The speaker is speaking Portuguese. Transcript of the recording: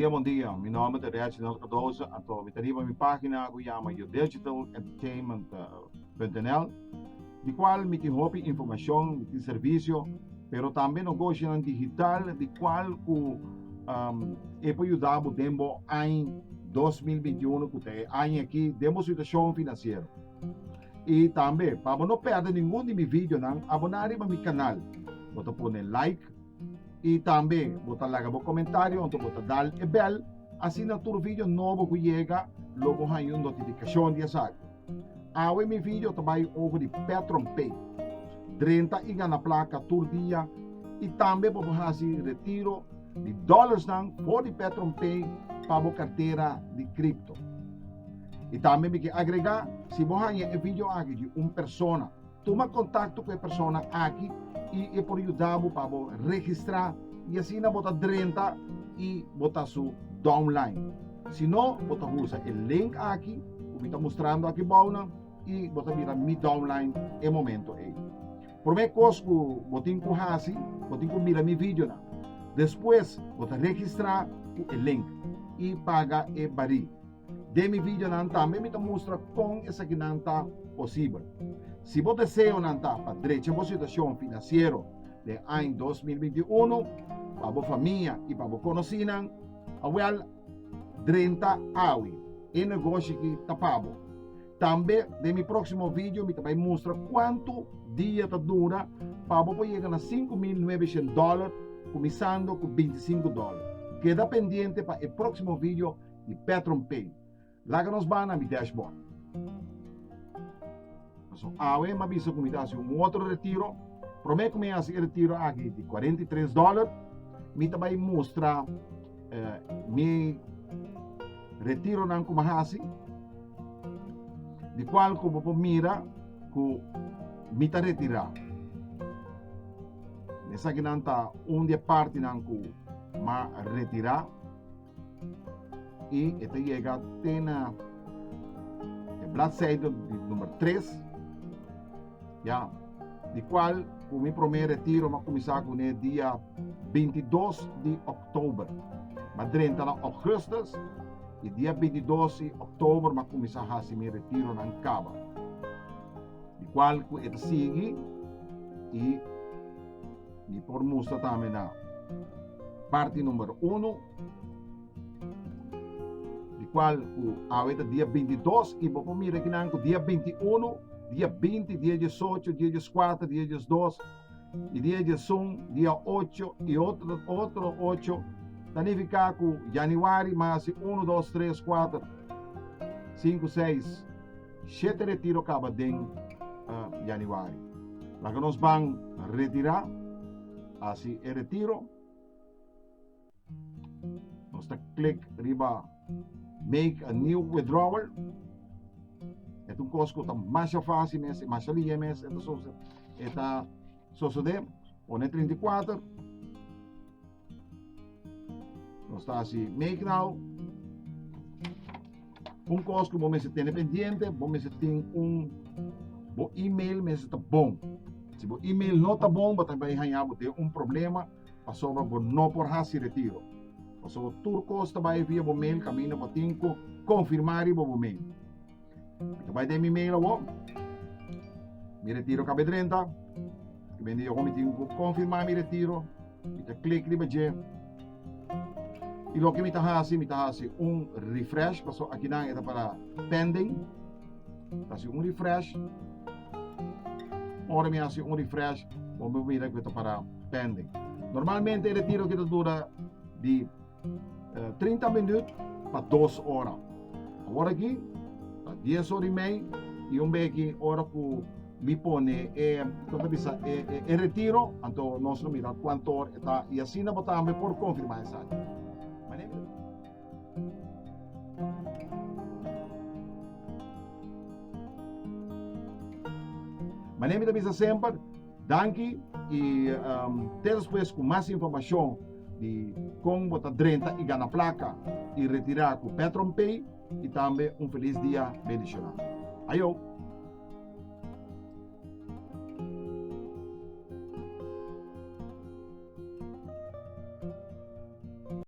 bom dia. Meu nome é Reginald Cardoso. Então, me tenho minha página que chama digitalentertainment.nl, de qual me tem informação, me tem serviço, pero também negócio digital, de qual é para ajudar o tempo em 2021, que é ano aqui, demos situação financeira. E também, para não perder nenhum de meus vídeos, abonar no meu canal. Bota pôr like. E também, bota lá o comentário, onde bota dar o bell, assim na todo vídeo novo que chega, logo hay uma notificação de essa. Agora, meu vídeo também over de Petron Pay. 30 e ganha placa todo dia. E também, vou fazer retiro de dólares por de Petron Pay para a carteira de cripto. E também, me agregar, se você tem um vídeo aqui de uma pessoa, toma contato com a pessoa aqui e por ajudar para registrar e assim na bota 30 e botar su downline. Se não, bota usa o link aqui, que está mostrando aqui bauna e bota mira mi downline é momento aí. Por mim coisa que botin com hasi, botin com mira mi vídeo na. Depois bota registrar o link e paga e bari. De mi vídeo nan também me mostra como essa que não está possível. Se você deseja para direito a situação financeira de ano 2021, para a família e para a conhecida, awal 30 awi e negócio que está pago. Também, de meu próximo vídeo, me vai mostrar quanto dia dura para você chegar a $5.900, começando com $25. Queda pendente para o próximo vídeo de Petron Pay. Lá que nos vai na minha dashboard. Agora, me aviso que me dá um outro retiro. Prometo que me hace retiro aqui de $43. Me também mostrar meu retiro não como assim, de qual como mira que me está retirar. Nessa que não está onde parte não que me retirar e esta chega até na Black Side número 3. Ja, de qual o meu primeiro retiro vai começar com o dia 22 de outubro. Mas 30 de agosto e dia 22 de outubro vai começar a fazer meu retiro na Caba. De qual eu sigo e por mostrar também na parte número 1, de qual o dia 22 e vou mirar aqui no dia 21. Dia 20, dia 18, dia 14, dia 12, e dia 11, dia 8 e outro 8. Significa que janeiro, mais 1, 2, 3, 4, 5, 6, 7 retiro acaba em janeiro. Lá que nós vamos retirar, assim é retiro. Nós click riba make a new withdrawal. É um custo mais fácil, mais ligeiro, então sucede, o 34, nós está assim, make now, custo que você tem pendente, você tem e-mail, mas está bom. Se o e-mail não está bom, você vai ganhar problema, sobre o não por fazer retiro. Então, tudo custa vai via o mail, caminho para confirmar o mail. Então vai ter meu e-mail lá, me retiro cabe 30, que vem eu vou confirmar meu retiro, eu clico ali e lo que me está fazendo refresh, porque aqui não é para pending, então refresh, ora me hace refresh, vamos ver que está para pending. Normalmente o retiro que dura de 30 minutos para 2 horas. Agora aqui 10 horas e meia e aqui hora que me põe retiro, então nós vamos mirar quanto hora está e assim nós botamos por confirmar essa. Mas nem me avisa sempre, danke e até depois com mais informação de como botar 30 e ganhar placa e retirar com Petron Pay e também feliz dia bendicionado. Ayo!